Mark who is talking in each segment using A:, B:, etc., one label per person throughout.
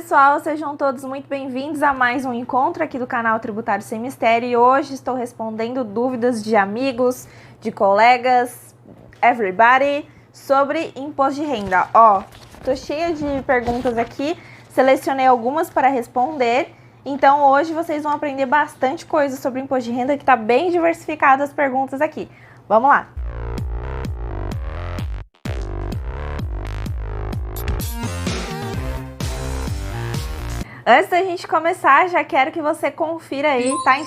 A: pessoal, sejam todos muito bem-vindos a mais um encontro aqui do canal Tributário Sem Mistério. E hoje estou respondendo dúvidas de amigos, de colegas, everybody, sobre imposto de renda. Ó, tô cheia de perguntas aqui, selecionei algumas para responder. Então hoje vocês vão aprender bastante coisa sobre imposto de renda, que tá bem diversificado as perguntas aqui. Vamos lá! Antes da gente começar, já quero que você confira aí, tá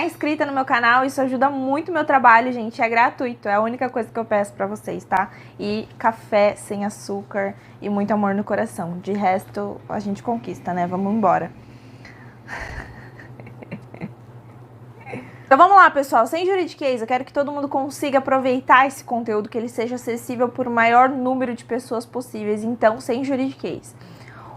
A: inscrita no meu canal, isso ajuda muito o meu trabalho, gente, é gratuito, é a única coisa que eu peço pra vocês, tá? E café sem açúcar e muito amor no coração, de resto a gente conquista, né? Vamos embora. Então vamos lá, pessoal, sem juridiquês, eu quero que todo mundo consiga aproveitar esse conteúdo, que ele seja acessível por maior número de pessoas possíveis, então sem juridiquês.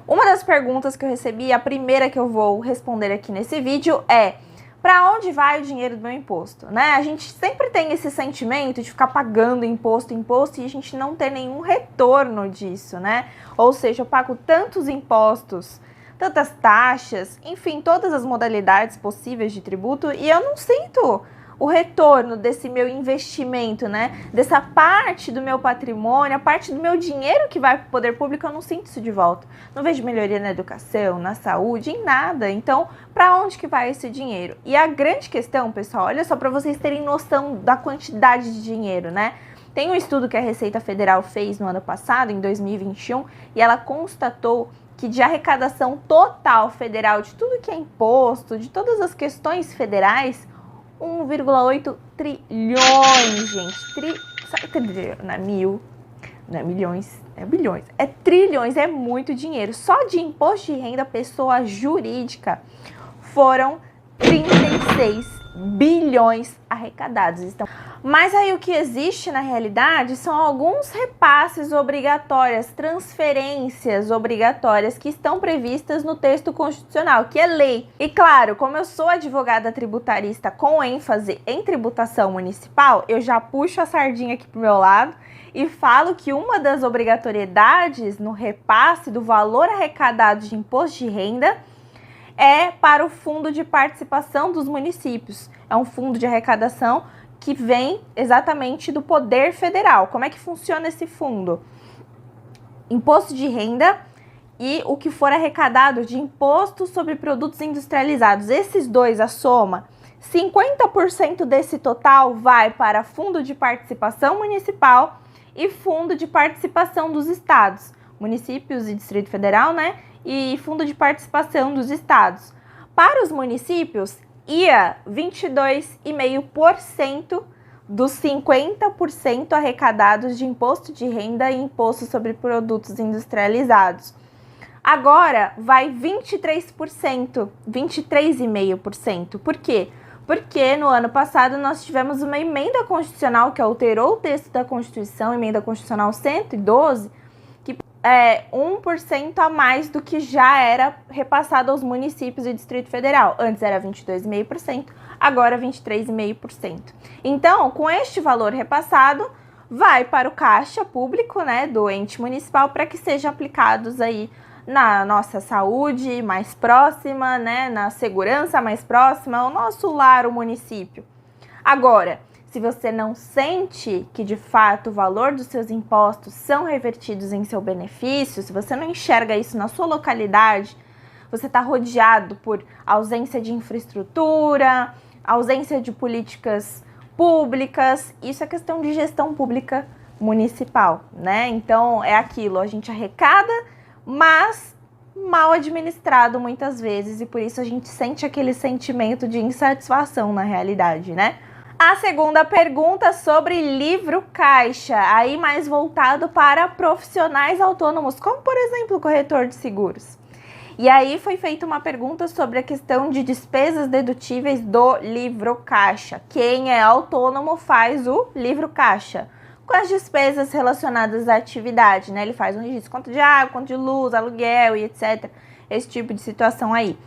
A: Uma das perguntas que eu recebi, a primeira que eu vou responder aqui nesse vídeo é: para onde vai o dinheiro do meu imposto? Né? A gente sempre tem esse sentimento de ficar pagando imposto e a gente não ter nenhum retorno disso, né? Ou seja, eu pago tantos impostos, tantas taxas, enfim, todas as modalidades possíveis de tributo e eu não sinto o retorno desse meu investimento, né? Dessa parte do meu patrimônio, a parte do meu dinheiro que vai para o poder público, eu não sinto isso de volta. Não vejo melhoria na educação, na saúde, em nada. Então, para onde que vai esse dinheiro? E a grande questão, pessoal, olha só, para vocês terem noção da quantidade de dinheiro, né? Tem um estudo que a Receita Federal fez no ano passado, em 2021, e ela constatou que de arrecadação total federal, de tudo que é imposto, de todas as questões federais, 1,8 trilhões, gente. Sabe trilhão? Não é mil, não é milhões, é bilhões. É trilhões, é muito dinheiro. Só de imposto de renda pessoa jurídica foram 36 bilhões arrecadados. Então, mas aí o que existe na realidade são alguns repasses obrigatórios, transferências obrigatórias que estão previstas no texto constitucional, que é lei. E claro, como eu sou advogada tributarista com ênfase em tributação municipal, eu já puxo a sardinha aqui pro meu lado e falo que uma das obrigatoriedades no repasse do valor arrecadado de imposto de renda é para o Fundo de Participação dos Municípios. É um fundo de arrecadação que vem exatamente do Poder Federal. Como é que funciona esse fundo? Imposto de renda e o que for arrecadado de imposto sobre produtos industrializados. Esses dois, a soma, 50% desse total vai para Fundo de Participação Municipal e Fundo de Participação dos Estados, municípios e Distrito Federal, né? E Fundo de Participação dos Estados. Para os municípios, ia 22,5% dos 50% arrecadados de imposto de renda e imposto sobre produtos industrializados. Agora vai 23%, 23,5%. Por quê? Porque no ano passado nós tivemos uma emenda constitucional que alterou o texto da Constituição, emenda constitucional 112, 1% a mais do que já era repassado aos municípios e Distrito Federal. Antes era 22,5%, agora 23,5%. Então, com este valor repassado, vai para o caixa público, né, do ente municipal, para que sejam aplicados aí na nossa saúde mais próxima, né, na segurança mais próxima, ao nosso lar, o município. Agora, se você não sente que, de fato, o valor dos seus impostos são revertidos em seu benefício, se você não enxerga isso na sua localidade, você está rodeado por ausência de infraestrutura, ausência de políticas públicas, isso é questão de gestão pública municipal, né? Então, é aquilo, a gente arrecada, mas mal administrado muitas vezes, e por isso a gente sente aquele sentimento de insatisfação na realidade, né? A segunda pergunta sobre livro caixa, aí mais voltado para profissionais autônomos, como por exemplo o corretor de seguros. E aí foi feita uma pergunta sobre a questão de despesas dedutíveis do livro caixa. Quem é autônomo faz o livro caixa, com as despesas relacionadas à atividade, né? Ele faz um registro, conta de água, conta de luz, aluguel e etc. Esse tipo de situação aí.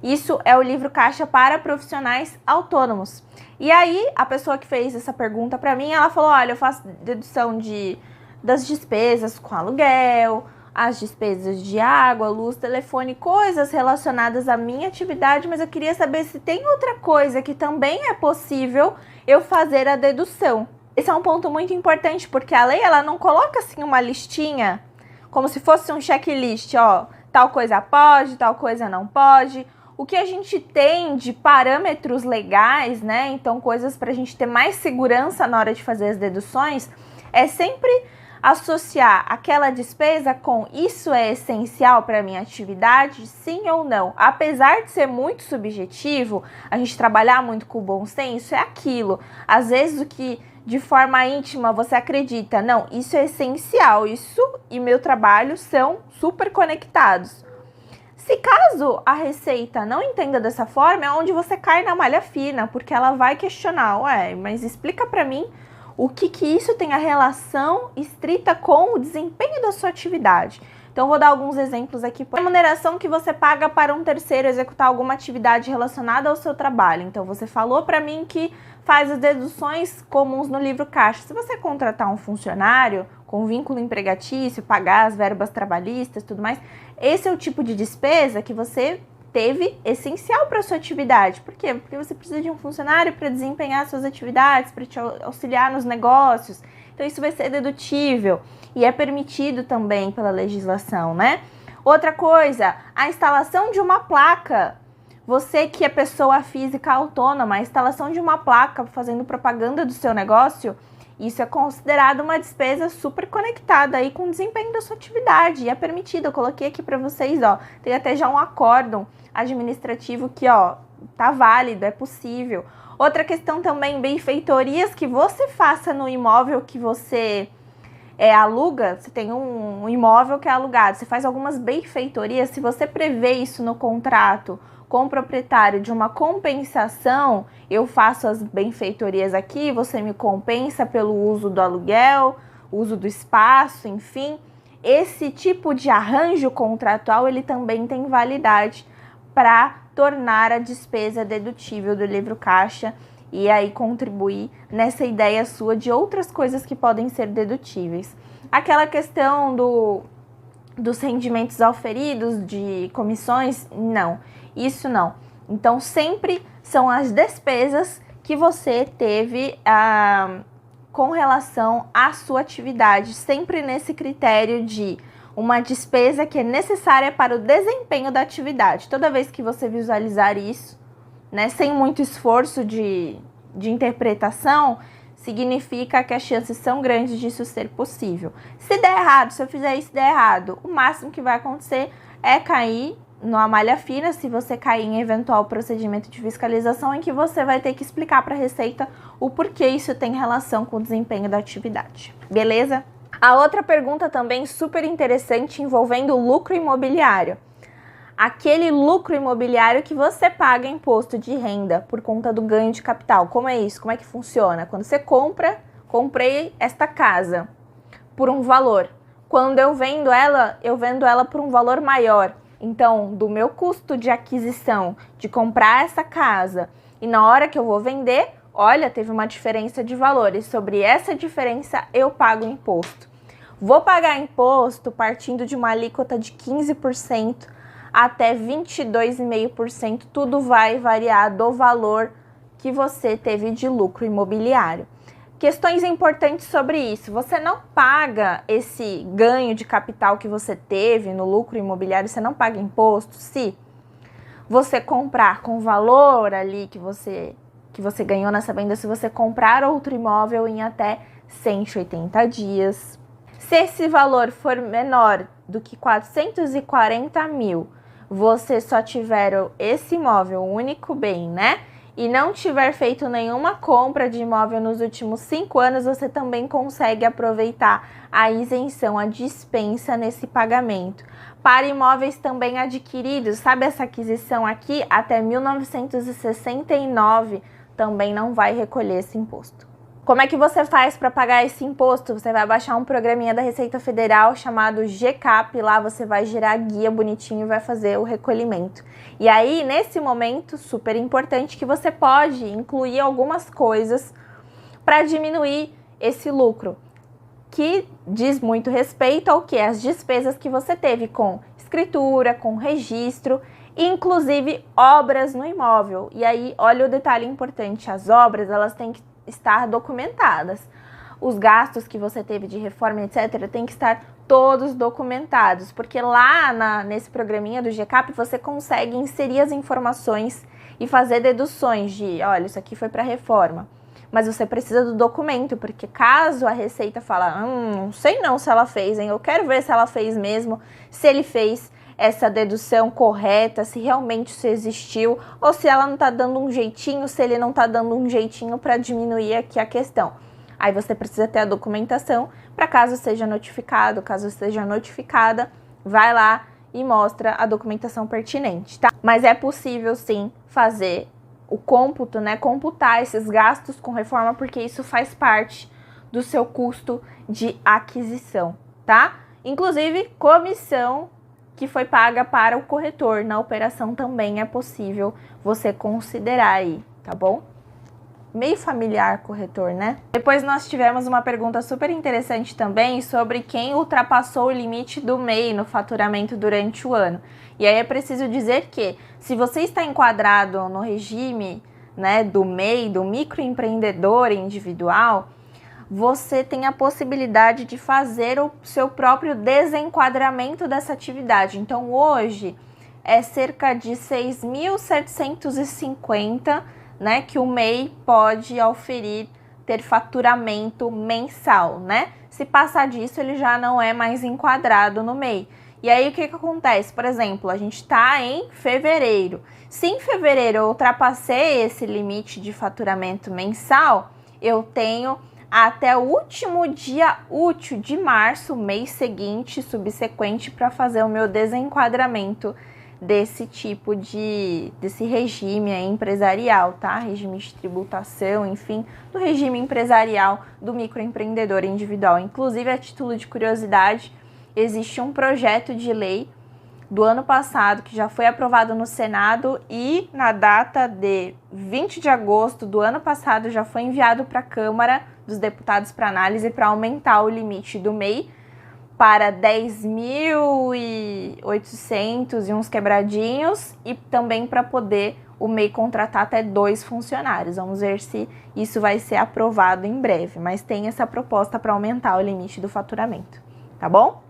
A: Isso é o livro caixa para profissionais autônomos. E aí, a pessoa que fez essa pergunta para mim, ela falou, olha, eu faço dedução das despesas com aluguel, as despesas de água, luz, telefone, coisas relacionadas à minha atividade, mas eu queria saber se tem outra coisa que também é possível eu fazer a dedução. Esse é um ponto muito importante, porque a lei ela não coloca assim uma listinha, como se fosse um checklist, ó, tal coisa pode, tal coisa não pode. O que a gente tem de parâmetros legais, né, então coisas para a gente ter mais segurança na hora de fazer as deduções, é sempre associar aquela despesa com isso é essencial para a minha atividade, sim ou não. Apesar de ser muito subjetivo, a gente trabalhar muito com o bom senso, é aquilo. Às vezes o que de forma íntima você acredita, não, isso é essencial, isso e meu trabalho são super conectados. Se caso a Receita não entenda dessa forma, é onde você cai na malha fina, porque ela vai questionar, ué, mas explica para mim o que isso tem a relação estrita com o desempenho da sua atividade. Então, vou dar alguns exemplos aqui. A remuneração que você paga para um terceiro executar alguma atividade relacionada ao seu trabalho. Então, você falou para mim que faz as deduções comuns no livro caixa. Se você contratar um funcionário com vínculo empregatício, pagar as verbas trabalhistas e tudo mais, esse é o tipo de despesa que você teve essencial para a sua atividade. Por quê? Porque você precisa de um funcionário para desempenhar suas atividades, para te auxiliar nos negócios. Então, isso vai ser dedutível e é permitido também pela legislação, né? Outra coisa, a instalação de uma placa. Você que é pessoa física autônoma, a instalação de uma placa fazendo propaganda do seu negócio, isso é considerado uma despesa super conectada aí com o desempenho da sua atividade e é permitido. Eu coloquei aqui para vocês, ó, tem até já um acórdão administrativo que, ó, tá válido, é possível. Outra questão também, benfeitorias que você faça no imóvel que você aluga, você tem um imóvel que é alugado, você faz algumas benfeitorias, se você prevê isso no contrato com o proprietário de uma compensação, eu faço as benfeitorias aqui, você me compensa pelo uso do aluguel, uso do espaço, enfim. Esse tipo de arranjo contratual, ele também tem validade para tornar a despesa dedutível do livro caixa e aí contribuir nessa ideia sua de outras coisas que podem ser dedutíveis. Aquela questão dos rendimentos auferidos, de comissões, não. Isso não. Então, sempre são as despesas que você teve com relação à sua atividade, sempre nesse critério de uma despesa que é necessária para o desempenho da atividade. Toda vez que você visualizar isso, né, sem muito esforço de interpretação, significa que as chances são grandes disso ser possível. Se der errado, se eu fizer isso e der errado, o máximo que vai acontecer é cair numa malha fina, se você cair em eventual procedimento de fiscalização, em que você vai ter que explicar para a Receita o porquê isso tem relação com o desempenho da atividade. Beleza? A outra pergunta também super interessante envolvendo lucro imobiliário. Aquele lucro imobiliário que você paga imposto de renda por conta do ganho de capital. Como é isso? Como é que funciona? Quando você comprei esta casa por um valor. Quando eu vendo ela por um valor maior. Então, do meu custo de aquisição de comprar essa casa e na hora que eu vou vender, olha, teve uma diferença de valores. Sobre essa diferença, eu pago imposto. Vou pagar imposto partindo de uma alíquota de 15% até 22,5%. Tudo vai variar do valor que você teve de lucro imobiliário. Questões importantes sobre isso. Você não paga esse ganho de capital que você teve no lucro imobiliário, você não paga imposto se você comprar com o valor ali que você ganhou nessa venda, se você comprar outro imóvel em até 180 dias. Se esse valor for menor do que 440 mil, você só tiver esse imóvel, o único bem, né? E não tiver feito nenhuma compra de imóvel nos últimos 5 anos, você também consegue aproveitar a isenção, a dispensa nesse pagamento. Para imóveis também adquiridos, sabe essa aquisição aqui? Até 1969 também não vai recolher esse imposto. Como é que você faz para pagar esse imposto? Você vai baixar um programinha da Receita Federal chamado GCAP, lá você vai gerar a guia bonitinho e vai fazer o recolhimento. E aí, nesse momento, super importante que você pode incluir algumas coisas para diminuir esse lucro. que diz muito respeito ao que? As despesas que você teve com escritura, com registro, inclusive obras no imóvel. E aí, olha o detalhe importante, as obras, elas têm que estar documentadas. Os gastos que você teve de reforma, etc., tem que estar todos documentados, porque lá nesse programinha do GCAP você consegue inserir as informações e fazer deduções de, olha, isso aqui foi para reforma. Mas você precisa do documento, porque caso a Receita fala, não sei não se ela fez, hein? Eu quero ver se ela fez mesmo, se ele fez essa dedução correta, se realmente isso existiu, ou se ela não tá dando um jeitinho, se ele não tá dando um jeitinho para diminuir aqui a questão. Aí você precisa ter a documentação para caso seja notificado, caso seja notificada, vai lá e mostra a documentação pertinente, tá? Mas é possível sim fazer o cômputo, né? Computar esses gastos com reforma, porque isso faz parte do seu custo de aquisição, tá? Inclusive, comissão que foi paga para o corretor na operação também é possível você considerar aí, tá bom? Meio familiar corretor, né? Depois nós tivemos uma pergunta super interessante também sobre quem ultrapassou o limite do MEI no faturamento durante o ano. E aí é preciso dizer que, se você está enquadrado no regime, né, do MEI, do microempreendedor individual, você tem a possibilidade de fazer o seu próprio desenquadramento dessa atividade. Então, hoje é cerca de 6.750, né, que o MEI pode oferir ter faturamento mensal, né? Se passar disso, ele já não é mais enquadrado no MEI. E aí, o que acontece? Por exemplo, a gente está em fevereiro. Se em fevereiro eu ultrapassei esse limite de faturamento mensal, eu tenho até o último dia útil de março, mês seguinte, subsequente, para fazer o meu desenquadramento desse tipo desse regime aí empresarial, tá? Regime de tributação, enfim, do regime empresarial do microempreendedor individual. Inclusive, a título de curiosidade, existe um projeto de lei do ano passado que já foi aprovado no Senado e na data de 20 de agosto do ano passado já foi enviado para a Câmara dos Deputados para análise para aumentar o limite do MEI para 10.800 e uns quebradinhos, e também para poder o MEI contratar até 2 funcionários. Vamos ver se isso vai ser aprovado em breve, mas tem essa proposta para aumentar o limite do faturamento, tá bom?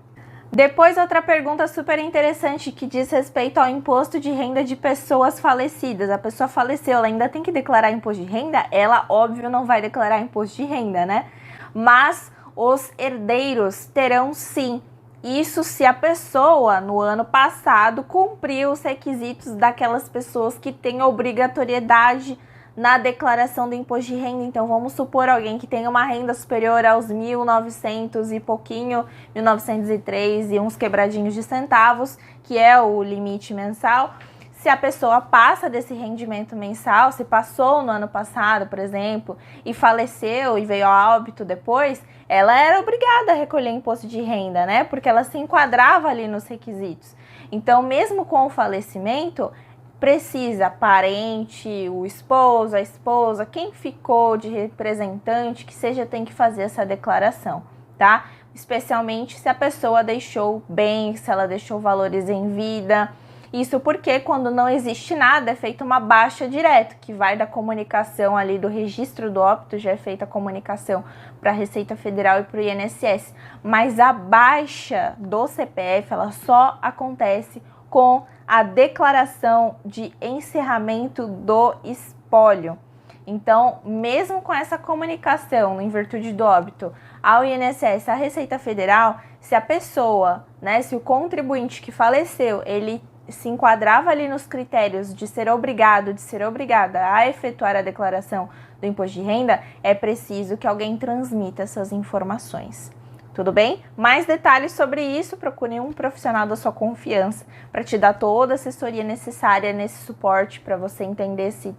A: Depois, outra pergunta super interessante que diz respeito ao imposto de renda de pessoas falecidas. A pessoa faleceu, ela ainda tem que declarar imposto de renda? Ela, óbvio, não vai declarar imposto de renda, né? Mas os herdeiros terão sim. Isso se a pessoa, no ano passado, cumpriu os requisitos daquelas pessoas que têm obrigatoriedade na declaração do imposto de renda. Então, vamos supor alguém que tenha uma renda superior aos 1.900 e pouquinho, 1.903 e uns quebradinhos de centavos, que é o limite mensal. Se a pessoa passa desse rendimento mensal, se passou no ano passado, por exemplo, e faleceu e veio a óbito depois, ela era obrigada a recolher imposto de renda, né? Porque ela se enquadrava ali nos requisitos. Então, mesmo com o falecimento, precisa parente, o esposo, a esposa, quem ficou de representante, que seja, tem que fazer essa declaração, tá? Especialmente se a pessoa deixou bens, se ela deixou valores em vida. Isso porque quando não existe nada, é feita uma baixa direto, que vai da comunicação ali do registro do óbito, já é feita a comunicação para a Receita Federal e para o INSS. Mas a baixa do CPF, ela só acontece com a declaração de encerramento do espólio. Então, mesmo com essa comunicação, em virtude do óbito, ao INSS, à Receita Federal, se a pessoa, né, se o contribuinte que faleceu, ele se enquadrava ali nos critérios de ser obrigado, de ser obrigada a efetuar a declaração do imposto de renda, é preciso que alguém transmita essas informações. Tudo bem? Mais detalhes sobre isso, procure um profissional da sua confiança para te dar toda a assessoria necessária nesse suporte, para você entender se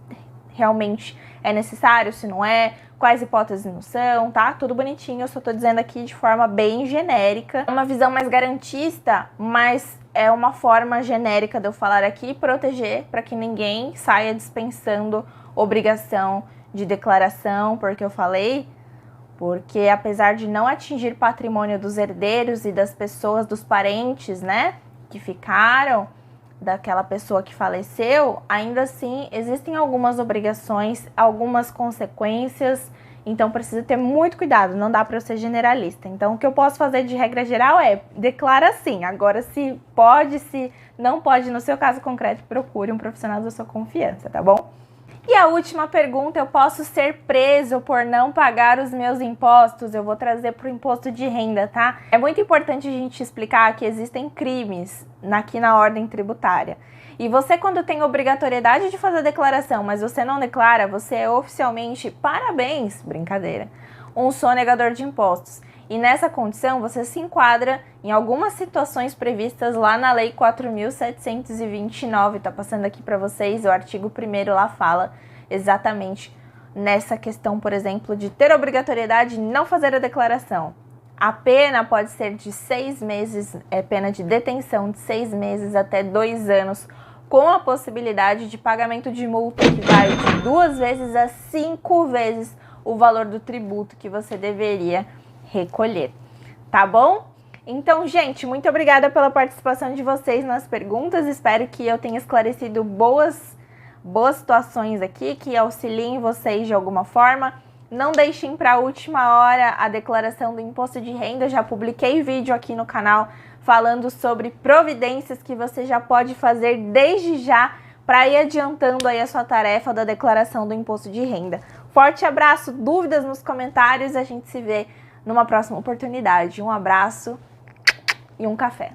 A: realmente é necessário, se não é, quais hipóteses não são, tá? Tudo bonitinho, eu só tô dizendo aqui de forma bem genérica. Uma visão mais garantista, mas é uma forma genérica de eu falar aqui e proteger para que ninguém saia dispensando obrigação de declaração, porque eu falei, porque apesar de não atingir patrimônio dos herdeiros e das pessoas, dos parentes, né, que ficaram, daquela pessoa que faleceu, ainda assim existem algumas obrigações, algumas consequências, então precisa ter muito cuidado, não dá para eu ser generalista. Então o que eu posso fazer de regra geral é declara sim, agora se pode, se não pode, no seu caso concreto, procure um profissional da sua confiança, tá bom? E a última pergunta, eu posso ser preso por não pagar os meus impostos? Eu vou trazer para o imposto de renda, tá? É muito importante a gente explicar que existem crimes aqui na ordem tributária. E você, quando tem obrigatoriedade de fazer a declaração, mas você não declara, você é oficialmente, parabéns, brincadeira, um sonegador de impostos. E nessa condição, você se enquadra em algumas situações previstas lá na Lei 4.729, tá passando aqui para vocês, o artigo 1º lá fala exatamente nessa questão, por exemplo, de ter obrigatoriedade de não fazer a declaração. A pena pode ser de 6 meses, pena de detenção de 6 meses até 2 anos, com a possibilidade de pagamento de multa que vai de 2 vezes a 5 vezes o valor do tributo que você deveria recolher, tá bom? Então, gente, muito obrigada pela participação de vocês nas perguntas, espero que eu tenha esclarecido boas situações aqui, que auxiliem vocês de alguma forma. Não deixem para a última hora a declaração do imposto de renda, já publiquei vídeo aqui no canal falando sobre providências que você já pode fazer desde já para ir adiantando aí a sua tarefa da declaração do imposto de renda. Forte abraço, dúvidas nos comentários, a gente se vê numa próxima oportunidade. Um abraço e um café.